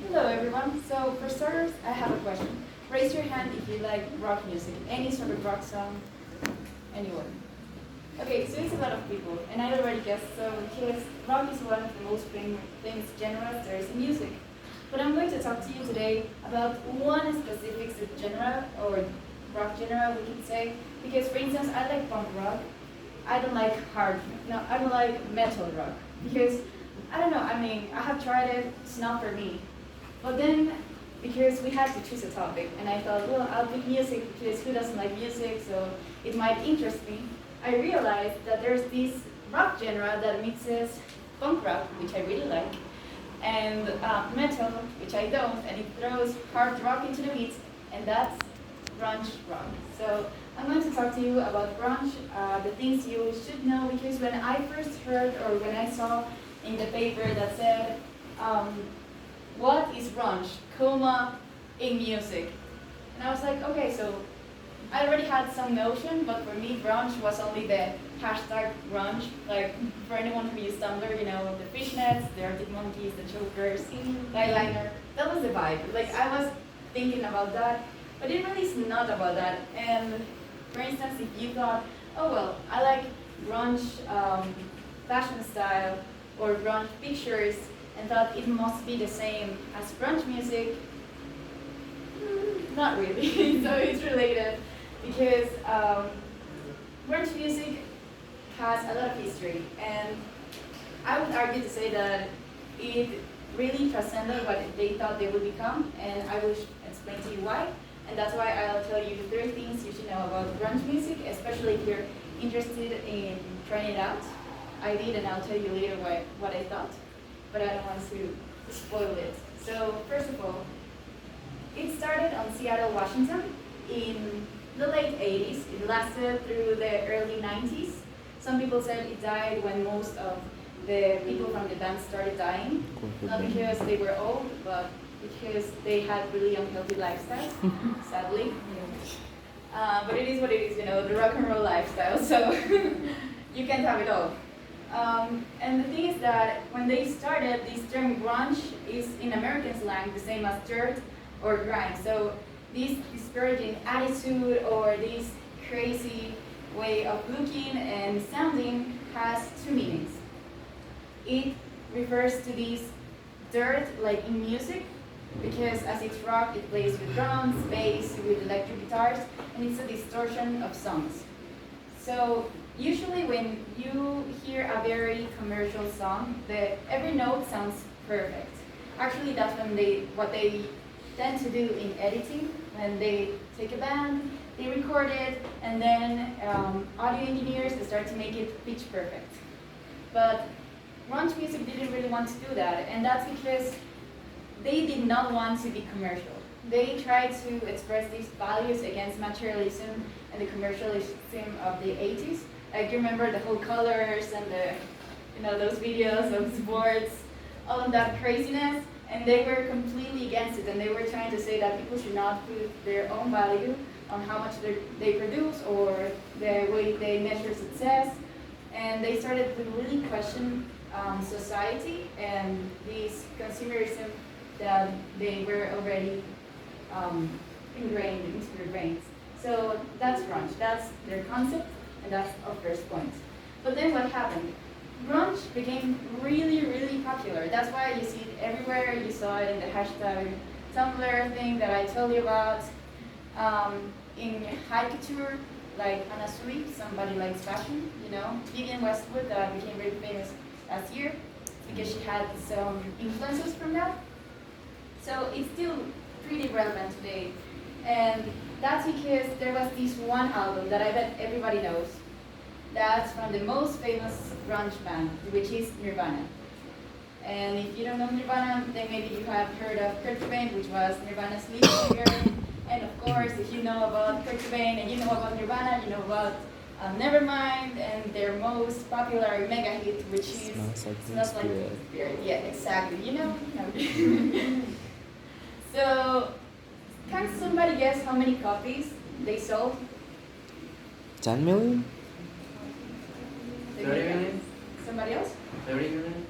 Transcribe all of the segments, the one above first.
Hello everyone. So for starters, I have a question. Raise your hand if you like rock music, any sort of rock song, anyone. Okay, so it's a lot of people, and I already guessed so because rock is one of the most famous genres there is in music. But I'm going to talk to you today about one specific genre or rock genre we could say. Because for instance, I like punk rock. I don't like I don't like metal rock because I don't know. I mean, I have tried it. It's not for me. But then, because we had to choose a topic, and I thought, well, I'll pick music because who doesn't like music, so it might interest me. I realized that there's this rock genre that mixes punk rock, which I really like, and metal, which I don't, and it throws hard rock into the beats, and that's grunge rock. So I'm going to talk to you about grunge, the things you should know, because when I first heard or when I saw in the paper that said, what is grunge, in music? And I was like, okay, so I already had some notion, but for me, grunge was only the hashtag grunge. Like, for anyone who used Tumblr, you know, the fishnets, the Arctic Monkeys, the chokers, the eyeliner. That was the vibe. Like, I was thinking about that, but it really is not about that. And for instance, if you thought, oh, well, I like grunge fashion style or grunge pictures, and thought it must be the same as grunge music, not really. So it's related because grunge music has a lot of history, and I would argue to say that it really transcended what they thought they would become, and I will explain to you why. And that's why I'll tell you 3 things you should know about grunge music, especially if you're interested in trying it out. I did, and I'll tell you later what I thought, but I don't want to spoil it. So first of all, it started on Seattle, Washington in the late 80s. It lasted through the early 90s. Some people said it died when most of the people from the band started dying, not because they were old, but because they had really unhealthy lifestyles, sadly. But it is what it is, you know, the rock and roll lifestyle, so you can't have it all. And the thing is that when they started, this term grunge is in American slang the same as dirt or grime. So this disparaging attitude or this crazy way of looking and sounding has 2 meanings. It refers to this dirt like in music, because as it's rock, it plays with drums, bass, with electric guitars, and it's a distortion of songs. So usually when you hear a very commercial song, every note sounds perfect. Actually, that's what they tend to do in editing. When they take a band, they record it, and then audio engineers, they start to make it pitch perfect. But grunge music didn't really want to do that, and that's because they did not want to be commercial. They tried to express these values against materialism and the commercialism of the 80s. Like, you remember the whole colors and those videos of sports, all of that craziness, and they were completely against it, and they were trying to say that people should not put their own value on how much they produce or the way they measure success, and they started to really question society and this consumerism that they were already ingrained into their brains. So that's grunge, that's their concept, and that's our first point. But then what happened? Grunge became really, really popular. That's why you see it everywhere. You saw it in the hashtag Tumblr thing that I told you about. In high couture, like Anna Sui, somebody likes fashion, you know. Vivienne Westwood, that became really famous last year because she had some influences from that. So it's still pretty relevant today. And that's because there was this one album that I bet everybody knows. That's from the most famous grunge band, which is Nirvana. And if you don't know Nirvana, then maybe you have heard of Kurt Cobain, which was Nirvana's lead singer. And of course, if you know about Kurt Cobain and you know about Nirvana, you know about Nevermind and their most popular mega hit, which is Smells Like Teen Spirit. Yeah, exactly. You know? No. So, can somebody guess how many copies they sold? 10 million? 30 million? Somebody else? 30 million?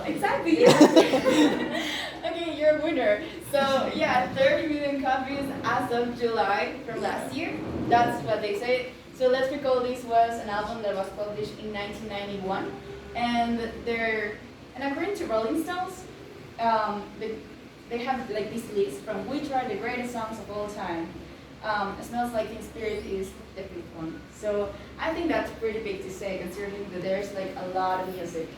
Exactly, yeah. Okay, you're a winner. So yeah, 30 million copies as of July from last year. That's what they say. So Let's Recall This was an album that was published in 1991, and according to Rolling Stones, they have like this list from which are the greatest songs of all time. Smells Like Teen Spirit is the fifth one. So I think that's pretty big to say, considering that there's like a lot of music.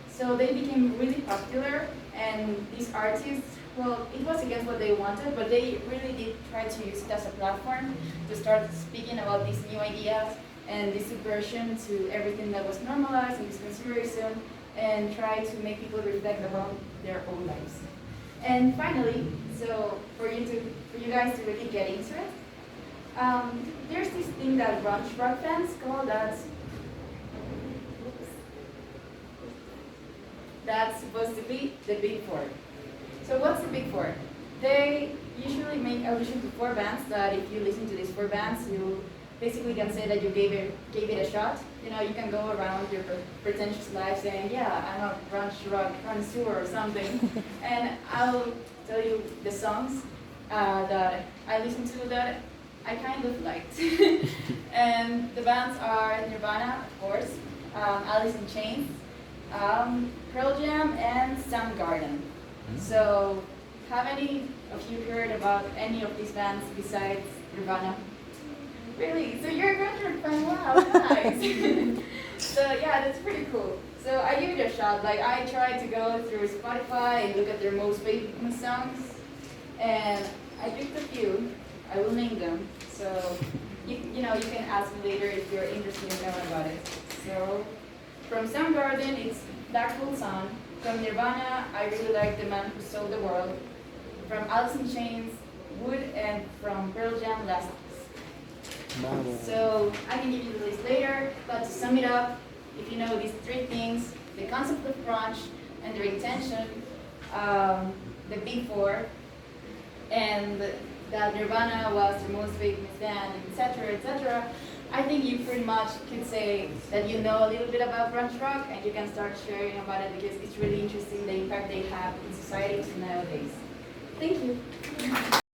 So they became really popular, and these artists, well, it was against what they wanted, but they really did try to use it as a platform to start speaking about these new ideas and this subversion to everything that was normalized and this consumerism, and try to make people reflect about their own lives. And finally, so for you guys to really get into it, there's this thing that grunge rock fans call that's supposed to be the Big Four. So what's the Big Four? They usually make allusion to four bands that if you listen to these four bands, you basically can say that you gave it a shot. You know, you can go around your pretentious life saying, yeah, I'm a grunge rock connoisseur or something. And I'll tell you the songs that I listen to that I kind of liked. And the bands are Nirvana, of course, Alice in Chains, Pearl Jam, and Soundgarden. So, have any of you heard about any of these bands besides Nirvana? Really? So you're a grunge rock fan? Wow, nice. So yeah, that's pretty cool. So I give it a shot. Like I tried to go through Spotify and look at their most famous songs, and I picked a few. I will name them. So you know you can ask me later if you're interested in knowing about it. So from Soundgarden, it's Black Hole Sun. From Nirvana, I really like The Man Who Sold the World. From Alice in Chains, Wood, and from Pearl Jam, Last Kiss. So I can give you the list later, but to sum it up, if you know these three things, the concept of grunge and their intention, the Big Four, and that Nirvana was the most famous band, etc., I think you pretty much can say that you know a little bit about grunge rock and you can start sharing about it because it's really interesting the impact they have in society nowadays. Thank you.